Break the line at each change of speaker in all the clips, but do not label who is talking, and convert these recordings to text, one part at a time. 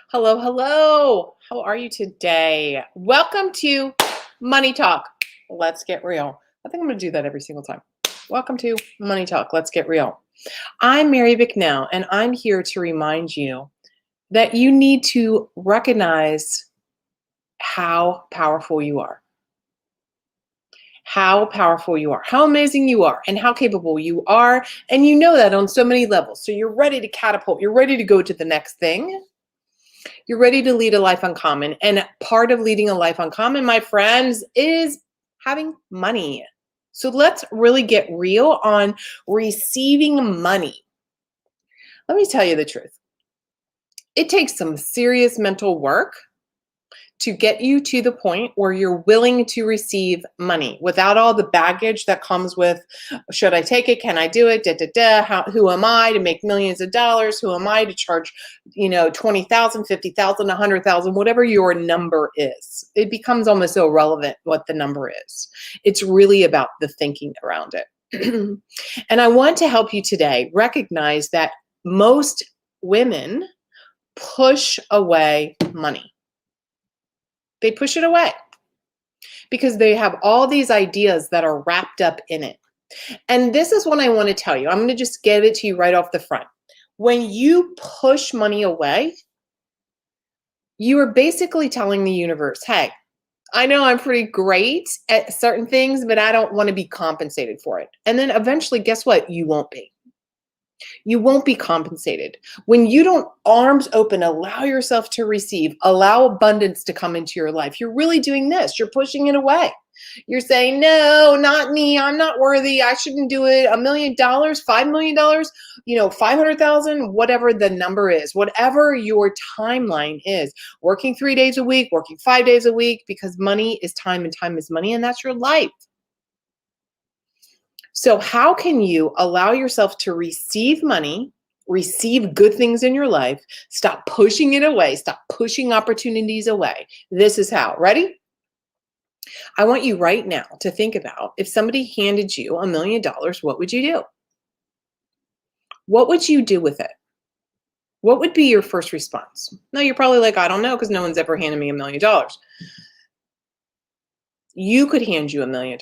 Hello, hello. How are you today? Welcome to Money Talk. Let's get real. I think I'm going to do that every single time. Welcome to Money Talk. Let's get real. I'm Mary Bicknell, and I'm here to remind you that you need to recognize how powerful you are, how amazing you are, and how capable you are. And you know that on so many levels. So you're ready to catapult, you're ready to go to the next thing. You're ready to lead a life uncommon. And part of leading a life uncommon, my friends, is having money. So let's really get real on receiving money. Let me tell you the truth. It takes some serious mental work to get you to the point where you're willing to receive money without all the baggage that comes with, should I take it? Can I do it? Who am I to make millions of dollars? Who am I to charge, 20,000, 50,000, 100,000, whatever your number is? It becomes almost irrelevant what the number is. It's really about the thinking around it. And I want to help you today recognize that most women push away money. They push it away because they have all these ideas that are wrapped up in it. And this is what I want to tell you. I'm going to just get it to you right off the front. When you push money away, you are basically telling the universe, hey, I know I'm pretty great at certain things, but I don't want to be compensated for it. And then eventually, guess what? You won't be. You won't be compensated. When you don't arms open, allow yourself to receive, allow abundance to come into your life, you're really doing this. You're pushing it away. You're saying, no, not me. I'm not worthy. I shouldn't do it. $1 million, $5 million, 500,000, whatever the number is, whatever your timeline is, working 3 days a week, working 5 days a week, because money is time and time is money, and that's your life. So how can you allow yourself to receive money, receive good things in your life, stop pushing it away, stop pushing opportunities away? This is how. Ready? I want you right now to think about, if somebody handed you $1 million, what would you do? What would you do with it? What would be your first response? No, you're probably like, I don't know, because no one's ever handed me $1 million. You could hand you $1 million.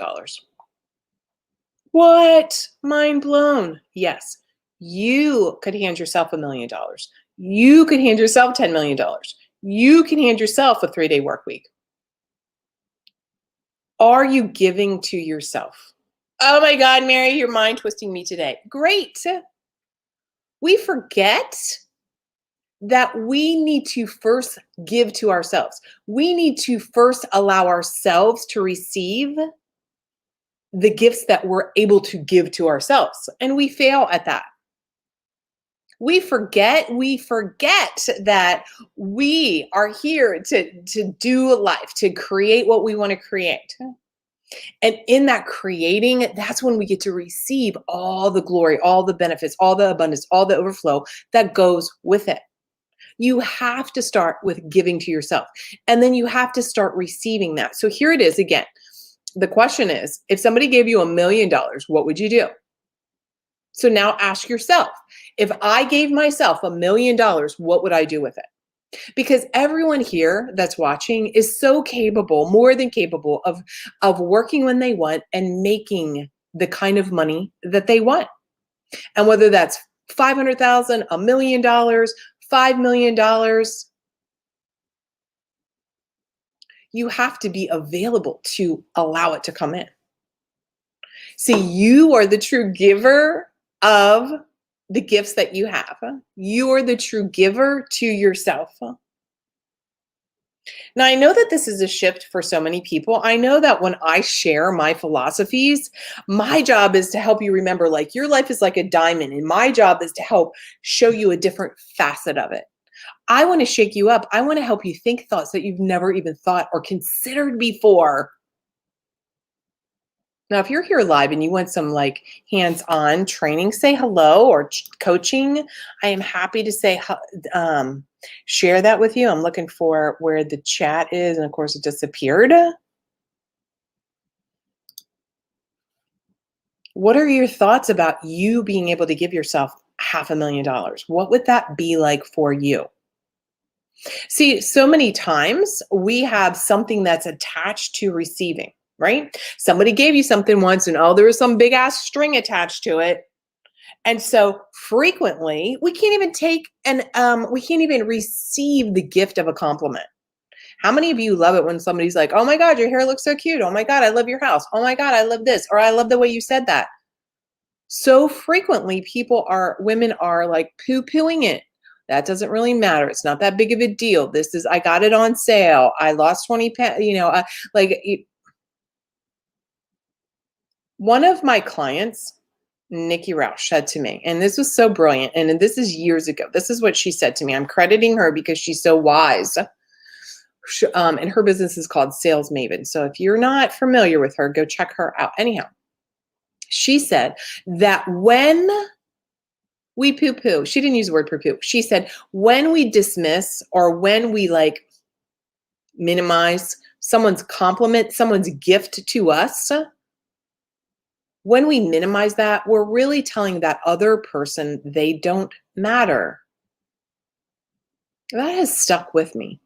What? Mind blown. Yes, you could hand yourself $1 million. You could hand yourself $10 million. You can hand yourself a 3-day work week. Are you giving to yourself? Oh my God, Mary, you're mind twisting me today. Great. We forget that we need to first give to ourselves. We need to first allow ourselves to receive the gifts that we're able to give to ourselves. And we fail at that. We forget that we are here to do life, to create what we want to create. And in that creating, that's when we get to receive all the glory, all the benefits, all the abundance, all the overflow that goes with it. You have to start with giving to yourself, and then you have to start receiving that. So here it is again. The question is, if somebody gave you $1 million, what would you do? So now ask yourself, if I gave myself $1 million, what would I do with it? Because everyone here that's watching is so capable, more than capable of working when they want and making the kind of money that they want. And whether that's 500,000, $1 million, $5 million, you have to be available to allow it to come in. See, you are the true giver of the gifts that you have. You are the true giver to yourself. Now, I know that this is a shift for so many people. I know that when I share my philosophies, my job is to help you remember, like, your life is like a diamond, and my job is to help show you a different facet of it. I want to shake you up. I want to help you think thoughts that you've never even thought or considered before. Now, if you're here live and you want some like hands-on training, say hello, or coaching. I am happy to say, share that with you. I'm looking for where the chat is, and of course it disappeared. What are your thoughts about you being able to give yourself $500,000? What would that be like for you? See, so many times we have something that's attached to receiving, right? Somebody gave you something once and oh, there was some big ass string attached to it. And so frequently we can't even take and we can't even receive the gift of a compliment. How many of you love it when somebody's like, "Oh my God, your hair looks so cute. Oh my God, I love your house. Oh my God, I love this." Or I love the way you said that. So frequently women are like poo-pooing it. That doesn't really matter. It's not that big of a deal. I got it on sale. I lost 20 pounds, like one of my clients, Nikki Roush, said to me, and this was so brilliant. And this is years ago. This is what she said to me. I'm crediting her because she's so wise. And her business is called Sales Maven. So if you're not familiar with her, go check her out. Anyhow, she said that when we poo poo, she didn't use the word poo poo. She said, when we dismiss or when we like minimize someone's compliment, someone's gift to us, when we minimize that, we're really telling that other person they don't matter. That has stuck with me.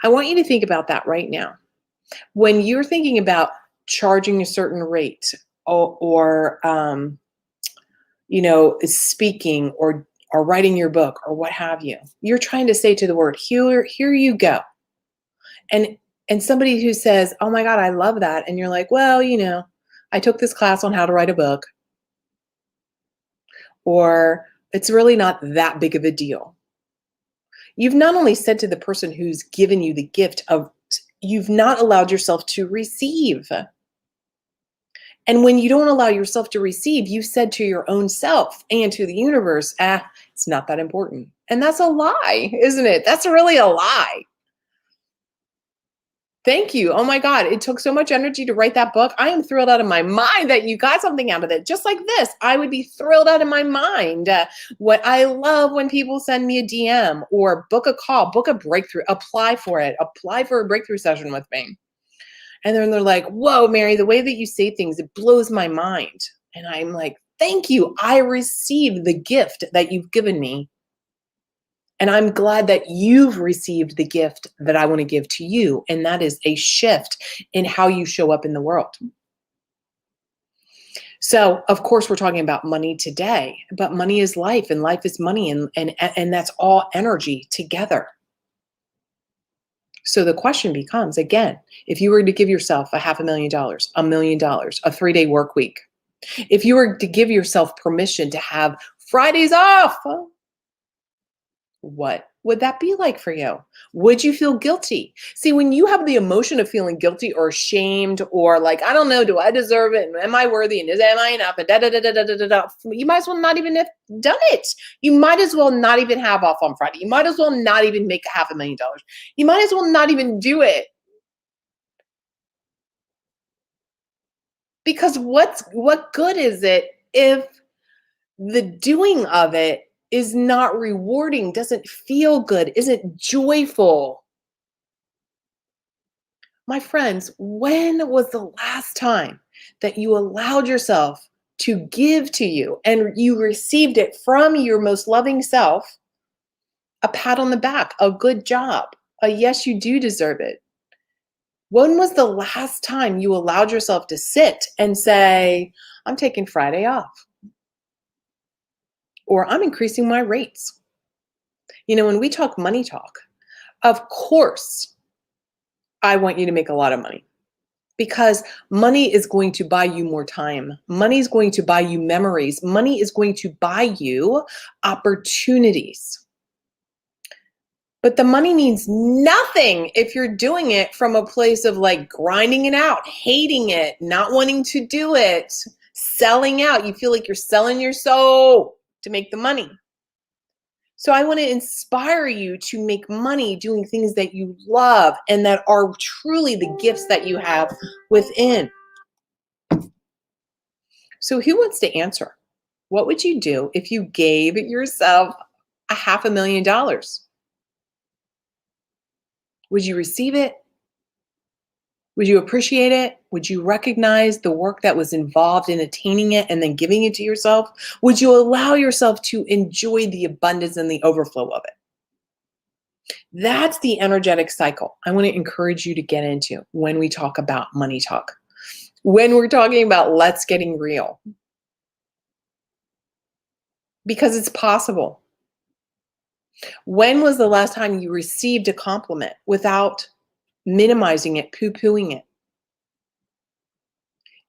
I want you to think about that right now. When you're thinking about charging a certain rate or speaking or writing your book or what have you, you're trying to say to the word, here you go. And somebody who says, oh my God, I love that. And you're like, well, I took this class on how to write a book, or it's really not that big of a deal. You've not only said to the person who's given you the gift of, you've not allowed yourself to receive. And when you don't allow yourself to receive, you said to your own self and to the universe, it's not that important. And that's a lie, isn't it? That's really a lie. Thank you. Oh my God. It took so much energy to write that book. I am thrilled out of my mind that you got something out of it. Just like this, I would be thrilled out of my mind. What I love when people send me a DM or book a call, book a breakthrough, apply for it, apply for a breakthrough session with me. And then they're like, whoa, Mary, the way that you say things, it blows my mind. And I'm like, thank you. I received the gift that you've given me. And I'm glad that you've received the gift that I want to give to you. And that is a shift in how you show up in the world. So, of course, we're talking about money today, but money is life and life is money. And that's all energy together. So the question becomes, again, if you were to give yourself $500,000, $1 million, a 3-day work week, if you were to give yourself permission to have Fridays off, what would that be like for you? Would you feel guilty? See, when you have the emotion of feeling guilty or ashamed or like, I don't know, do I deserve it? And am I worthy? And am I enough? And you might as well not even have done it. You might as well not even have off on Friday. You might as well not even make $500,000. You might as well not even do it. Because what good is it if the doing of it is not rewarding, doesn't feel good, isn't joyful? My friends, when was the last time that you allowed yourself to give to you and you received it from your most loving self, a pat on the back, a good job, a yes, you do deserve it? When was the last time you allowed yourself to sit and say, I'm taking Friday off? Or I'm increasing my rates. When we talk money talk, of course, I want you to make a lot of money because money is going to buy you more time. Money is going to buy you memories. Money is going to buy you opportunities. But the money means nothing if you're doing it from a place of like grinding it out, hating it, not wanting to do it, selling out. You feel like you're selling your soul to make the money. So I want to inspire you to make money doing things that you love and that are truly the gifts that you have within. So who wants to answer? What would you do if you gave yourself $500,000? Would you receive it? Would you appreciate it? Would you recognize the work that was involved in attaining it and then giving it to yourself? Would you allow yourself to enjoy the abundance and the overflow of it? That's the energetic cycle I want to encourage you to get into when we talk about money talk. When we're talking about let's getting real, because it's possible. When was the last time you received a compliment without minimizing it, poo-pooing it?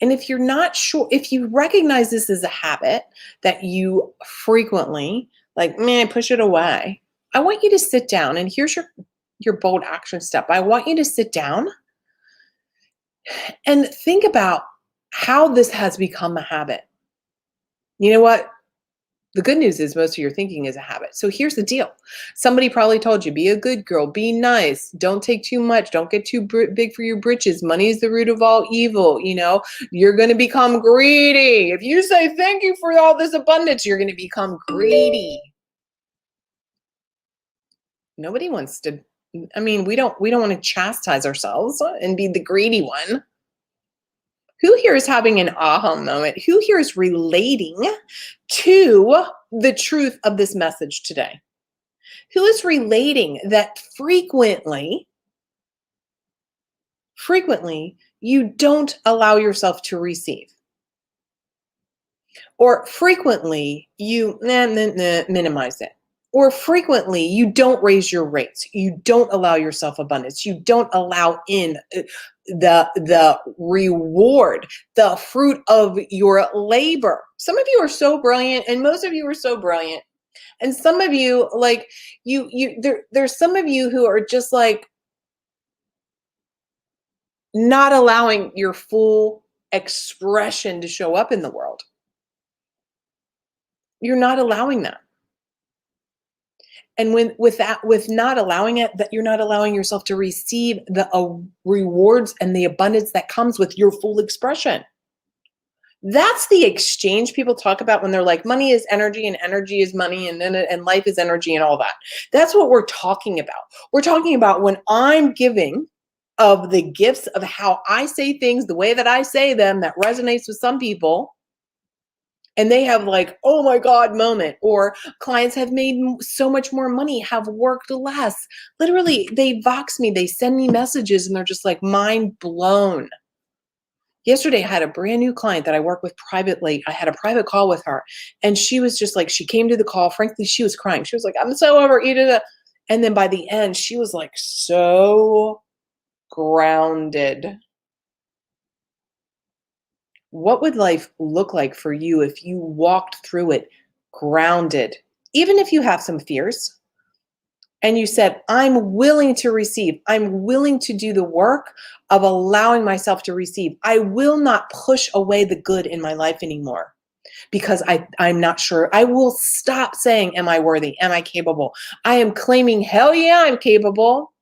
And if you're not sure, if you recognize this as a habit that you frequently like, man, push it away, I want you to sit down, and here's your bold action step. I want you to sit down and think about how this has become a habit. You know what? The good news is most of your thinking is a habit. So here's the deal. Somebody probably told you, be a good girl, be nice, don't take too much, don't get too big for your britches. Money is the root of all evil. You know, you're going to become greedy. If you say thank you for all this abundance, you're going to become greedy. Nobody wants to, I mean, we don't want to chastise ourselves and be the greedy one. Who here is having an aha moment? Who here is relating to the truth of this message today? Who is relating that frequently you don't allow yourself to receive? Or frequently you minimize it? Or frequently you don't raise your rates, you don't allow yourself abundance, you don't allow in the reward, the fruit of your labor. Some of you are so brilliant, and most of you are so brilliant, and some of you, like there's some of you who are just like not allowing your full expression to show up in the world. You're not allowing that. And with not allowing it, that you're not allowing yourself to receive the rewards and the abundance that comes with your full expression. That's the exchange people talk about when they're like, money is energy and energy is money and life is energy and all that. That's what we're talking about. We're talking about when I'm giving of the gifts of how I say things, the way that I say them, that resonates with some people, and they have like, oh my God moment, or clients have made so much more money, have worked less. Literally, they Vox me, they send me messages, and they're just like mind blown. Yesterday, I had a brand new client that I work with privately. I had a private call with her, and she was just like, she came to the call. Frankly, she was crying. She was like, I'm so overeaten. And then by the end, she was like so grounded. What would life look like for you if you walked through it grounded? Even if you have some fears and you said, I'm willing to receive, I'm willing to do the work of allowing myself to receive. I will not push away the good in my life anymore because I'm not sure. I will stop saying, am I worthy? Am I capable? I am claiming, hell yeah, I'm capable.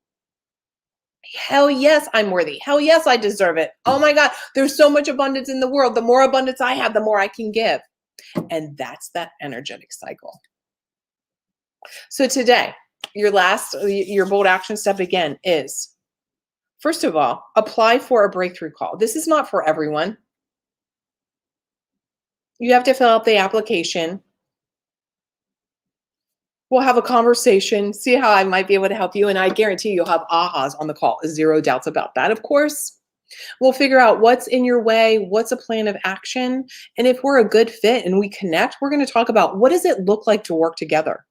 Hell yes, I'm worthy. Hell yes, I deserve it. Oh my God, there's so much abundance in the world. The more abundance I have, the more I can give. And that's that energetic cycle. So today, your bold action step again is, first of all, apply for a breakthrough call. This is not for everyone. You have to fill out the application. We'll have a conversation, see how I might be able to help you. And I guarantee you'll have ahas on the call. Zero doubts about that, of course. We'll figure out what's in your way, what's a plan of action. And if we're a good fit and we connect, we're going to talk about what does it look like to work together?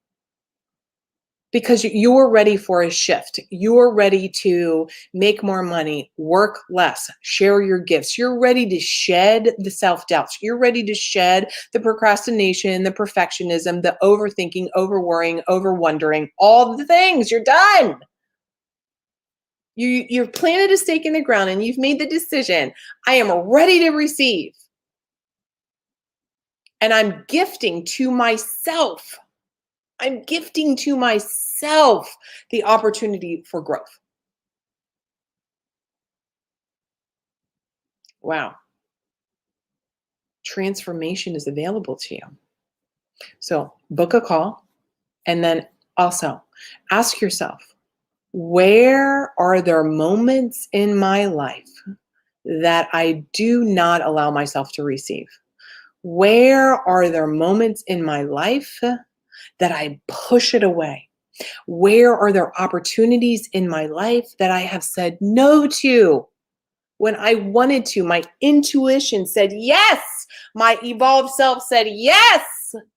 Because you're ready for a shift. You're ready to make more money, work less, share your gifts. You're ready to shed the self-doubts. You're ready to shed the procrastination, the perfectionism, the overthinking, over-worrying, over-wondering, all the things. You're done. You've planted a stake in the ground and you've made the decision. I am ready to receive. And I'm gifting to myself. I'm gifting to myself the opportunity for growth. Wow. Transformation is available to you. So book a call, and then also ask yourself, where are there moments in my life that I do not allow myself to receive? Where are there moments in my life that I push it away? Where are there opportunities in my life that I have said no to when I wanted to? My intuition said yes. My evolved self said yes.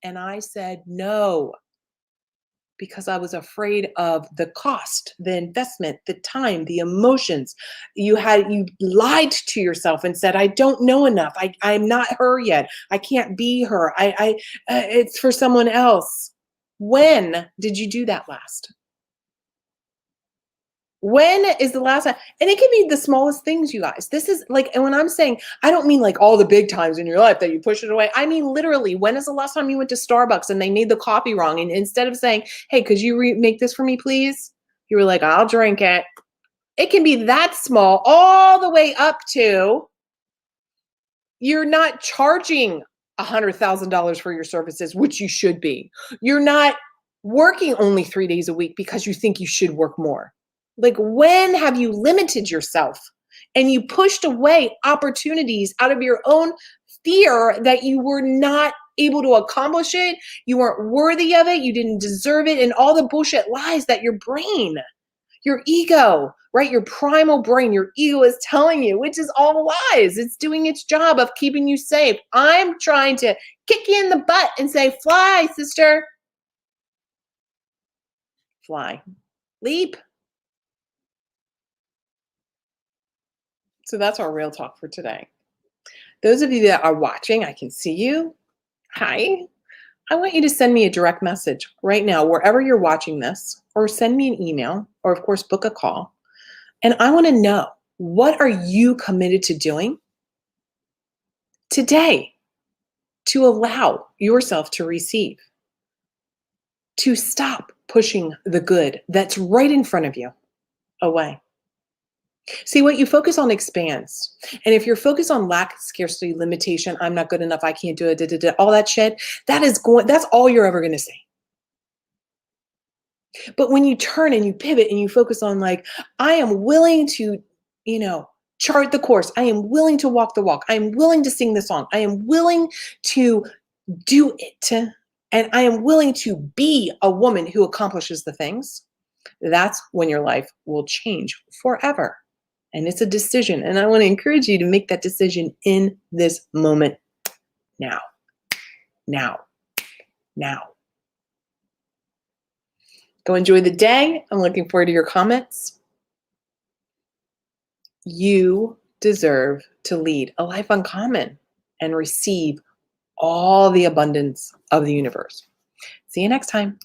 And I said no because I was afraid of the cost, the investment, the time, the emotions. You lied to yourself and said, I don't know enough. I'm not her yet. I can't be her. It's for someone else. When did you do that last? When is the last time? And it can be the smallest things, you guys. This is like, and when I'm saying, I don't mean like all the big times in your life that you push it away. I mean, literally, when is the last time you went to Starbucks and they made the coffee wrong? And instead of saying, hey, could you make this for me, please? You were like, I'll drink it. It can be that small, all the way up to you're not charging $100,000 for your services, which you should be. You're not working only 3 days a week because you think you should work more. Like, when have you limited yourself and you pushed away opportunities out of your own fear that you were not able to accomplish it? You weren't worthy of it. You didn't deserve it. And all the bullshit lies that your brain, your ego, right? Your primal brain, your ego is telling you, which is all lies. It's doing its job of keeping you safe. I'm trying to kick you in the butt and say, fly, sister. Fly. Leap. So that's our real talk for today. Those of you that are watching, I can see you. Hi. I want you to send me a direct message right now, wherever you're watching this, or send me an email, or of course, book a call. And I want to know, what are you committed to doing today to allow yourself to receive, to stop pushing the good that's right in front of you away? See, what you focus on expands. And if you're focused on lack, scarcity, limitation, I'm not good enough, I can't do it, all that shit, that's all you're ever going to say. But when you turn and you pivot and you focus on, like, I am willing to, chart the course. I am willing to walk the walk. I am willing to sing the song. I am willing to do it. And I am willing to be a woman who accomplishes the things. That's when your life will change forever. And it's a decision. And I want to encourage you to make that decision in this moment now. Now. Now. Go enjoy the day. I'm looking forward to your comments. You deserve to lead a life uncommon and receive all the abundance of the universe. See you next time.